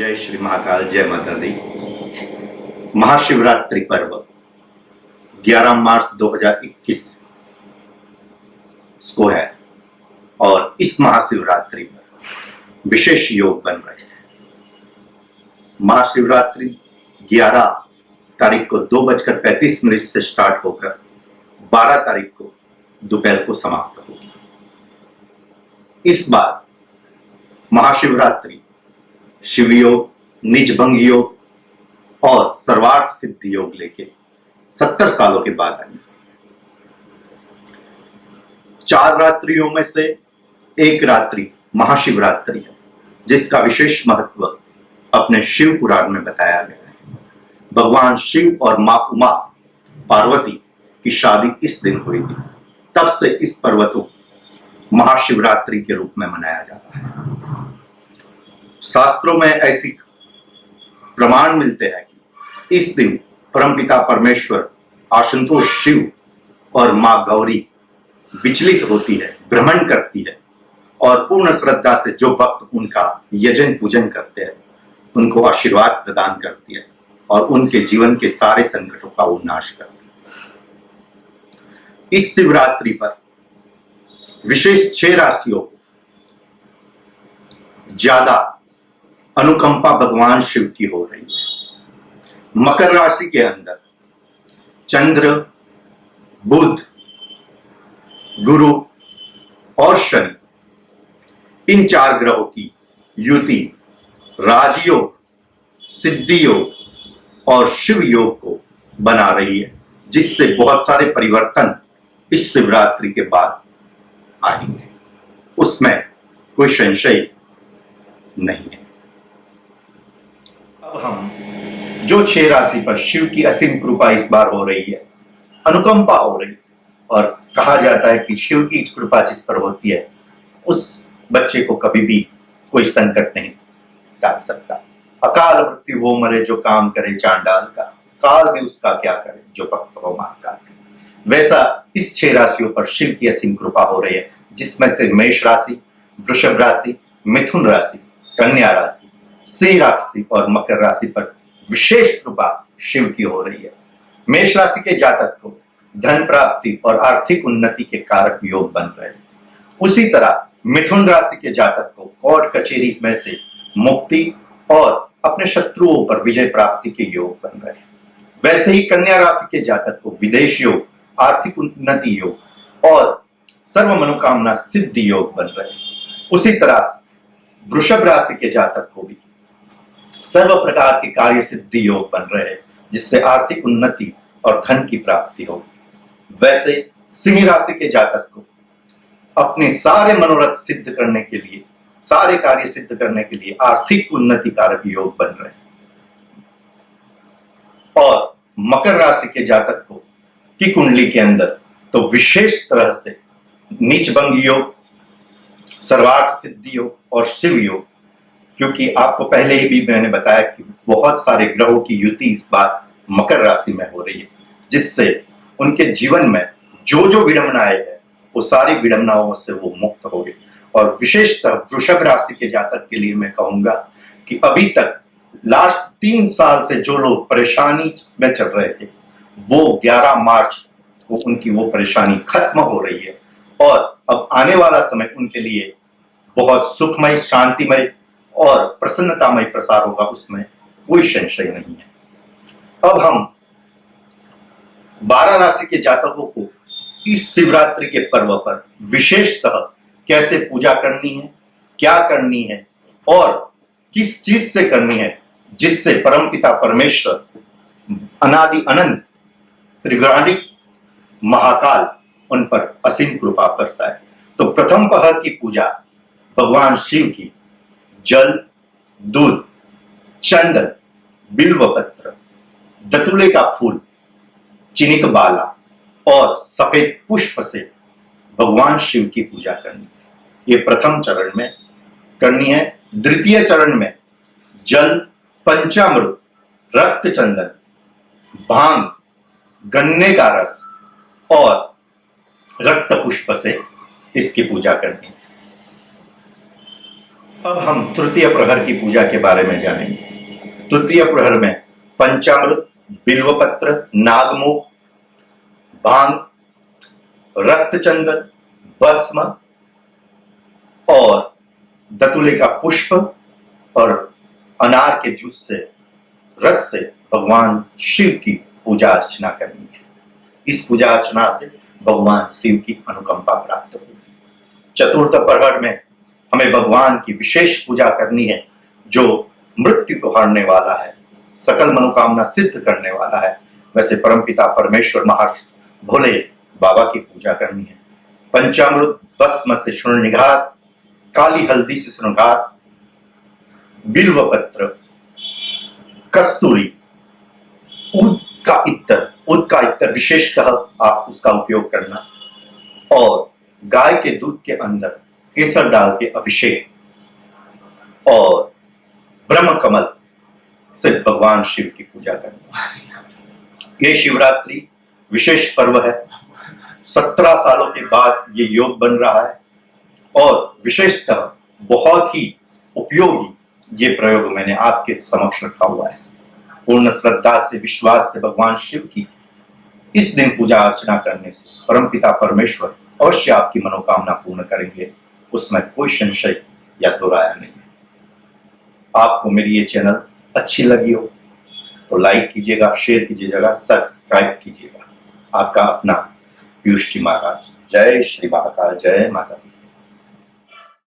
जय श्री महाकाल, जय माता दी। महाशिवरात्रि पर्व 11 मार्च 2021 को है और इस महाशिवरात्रि पर विशेष योग बन रहे हैं। महाशिवरात्रि 11 तारीख को 2:35 से स्टार्ट होकर 12 तारीख को दोपहर को समाप्त होगी। इस बार महाशिवरात्रि शिव योग, निजभंग योग और सर्वार्थ सिद्धि योग लेके 70 सालों के बाद आई। 4 रात्रियों में से एक रात्रि महाशिवरात्रि है, जिसका विशेष महत्व अपने शिव पुराण में बताया गया है। भगवान शिव और मां उमा पार्वती की शादी इस दिन हुई थी। तब से इस पर्व को महाशिवरात्रि के रूप में मनाया जाता है। शास्त्रों में ऐसी प्रमाण मिलते हैं कि इस दिन परमपिता परमेश्वर, आशुतोष शिव और मां गौरी विचलित होती है, भ्रमण करती है और पूर्ण श्रद्धा से जो भक्त उनका यजन पूजन करते हैं उनको आशीर्वाद प्रदान करती है और उनके जीवन के सारे संकटों का वो नाश करती है। इस शिवरात्रि पर विशेष 6 राशियों को ज्यादा अनुकंपा भगवान शिव की हो रही है। मकर राशि के अंदर चंद्र, बुध, गुरु और शनि, इन 4 ग्रहों की युति राजयोग, सिद्धि योग और शिव योग को बना रही है, जिससे बहुत सारे परिवर्तन इस शिवरात्रि के बाद आएंगे। उसमें कोई संशय नहीं है। अब हम जो 6 राशि पर शिव की असीम कृपा इस बार हो रही है, अनुकंपा हो रही है, और कहा जाता है कि शिव की कृपा जिस पर होती है उस बच्चे को कभी भी कोई संकट नहीं डाल सकता। अकाल मृत्यु वो मरे जो काम करे चांडाल का, काल भी उसका क्या करे जो भक्त हो महाकाल का। वैसा इस 6 राशियों पर शिव की असीम कृपा हो रही है, जिसमें से मेष राशि, वृषभ राशि, मिथुन राशि, कन्या राशि, सिंह राशि और मकर राशि पर विशेष कृपा शिव की हो रही है। मेष राशि के जातक को धन प्राप्ति और आर्थिक उन्नति के कारक योग बन रहे हैं। उसी तरह मिथुन राशि के जातक को कोर्ट कचहरी में से मुक्ति और अपने शत्रुओं पर विजय प्राप्ति के योग बन रहे हैं। वैसे ही कन्या राशि के जातक को विदेश योग, आर्थिक उन्नति योग और सर्व मनोकामना सिद्धि योग बन रहे हैं। उसी तरह वृषभ राशि के जातक को भी सर्व प्रकार के कार्य सिद्धि योग बन रहे हैं, जिससे आर्थिक उन्नति और धन की प्राप्ति हो। वैसे सिंह राशि के जातक को अपने सारे मनोरथ सिद्ध करने के लिए, सारे कार्य सिद्ध करने के लिए आर्थिक उन्नति कारक योग बन रहे हैं। और मकर राशि के जातक को की कुंडली के अंदर तो विशेष तरह से नीचभंग योग, सर्वार्थ सिद्धि योग और शिव योग, क्योंकि आपको पहले ही भी मैंने बताया कि बहुत सारे ग्रहों की युति इस बार मकर राशि में हो रही है, जिससे उनके जीवन में जो जो विडंबनाएं हैं वो सारी विडंबनाओं से वो मुक्त हो गए। और विशेषतः वृषभ राशि के जातक के लिए मैं कहूंगा कि अभी तक लास्ट 3 साल से जो लोग परेशानी में चल रहे थे, वो 11 मार्च को उनकी वो परेशानी खत्म हो रही है और अब आने वाला समय उनके लिए बहुत सुखमय, शांतिमय और प्रसन्नतामय प्रसार होगा, उसमें कोई संशय नहीं है। अब हम 12 राशि के जातकों को इस शिवरात्रि के पर्व पर विशेषतः कैसे पूजा करनी है, क्या करनी है और किस चीज से करनी है, जिससे परमपिता परमेश्वर अनादि अनंत त्रिगुणात्मक महाकाल उन पर असीम कृपा बरसाए। तो प्रथम पहर की पूजा भगवान शिव की जल, दूध, चंदन, बिल्व पत्र, दतुले का फूल, चिनिक बाला और सफेद पुष्प से भगवान शिव की पूजा करनी है। ये प्रथम चरण में करनी है। द्वितीय चरण में जल, पंचामृत, रक्त चंदन, भांग, गन्ने का रस और रक्त पुष्प से इसकी पूजा करनी है। अब हम तृतीय प्रहर की पूजा के बारे में जानेंगे। तृतीय प्रहर में पंचामृत, बिल्वपत्र, नागमुख, भांग, रक्तचंदन, भस्म और दतुले का पुष्प और अनार के जूस से, रस से भगवान शिव की पूजा अर्चना करनी है। इस पूजा अर्चना से भगवान शिव की अनुकंपा प्राप्त होगी। चतुर्थ प्रहर में हमें भगवान की विशेष पूजा करनी है, जो मृत्यु को हरने वाला है, सकल मनोकामना सिद्ध करने वाला है। वैसे परमपिता परमेश्वर महर्षि भोले बाबा की पूजा करनी है। पंचामृत भस्म से शृणिघात, काली हल्दी से शृणिघात, बिल्वपत्र, कस्तूरी, ऊद का इत्तर विशेषतः आप उसका उपयोग करना, और गाय के दूध के अंदर केसर डाल के अभिषेक और ब्रह्म कमल से भगवान शिव की पूजा करनी। ये शिवरात्रि विशेष पर्व है। 17 सालों के बाद ये योग बन रहा है और विशेषतः बहुत ही उपयोगी ये प्रयोग मैंने आपके समक्ष रखा हुआ है। पूर्ण श्रद्धा से, विश्वास से भगवान शिव की इस दिन पूजा अर्चना करने से परमपिता परमेश्वर अवश्य आपकी मनोकामना पूर्ण करेंगे, उसमें कोई संशय या दो राय नहीं है। आपको मेरी ये चैनल अच्छी लगी हो तो लाइक कीजिएगा, शेयर कीजिएगा, सब्सक्राइब कीजिएगा। आपका अपना पीयूष जी महाराज। जय श्री महाकाल, जय माता।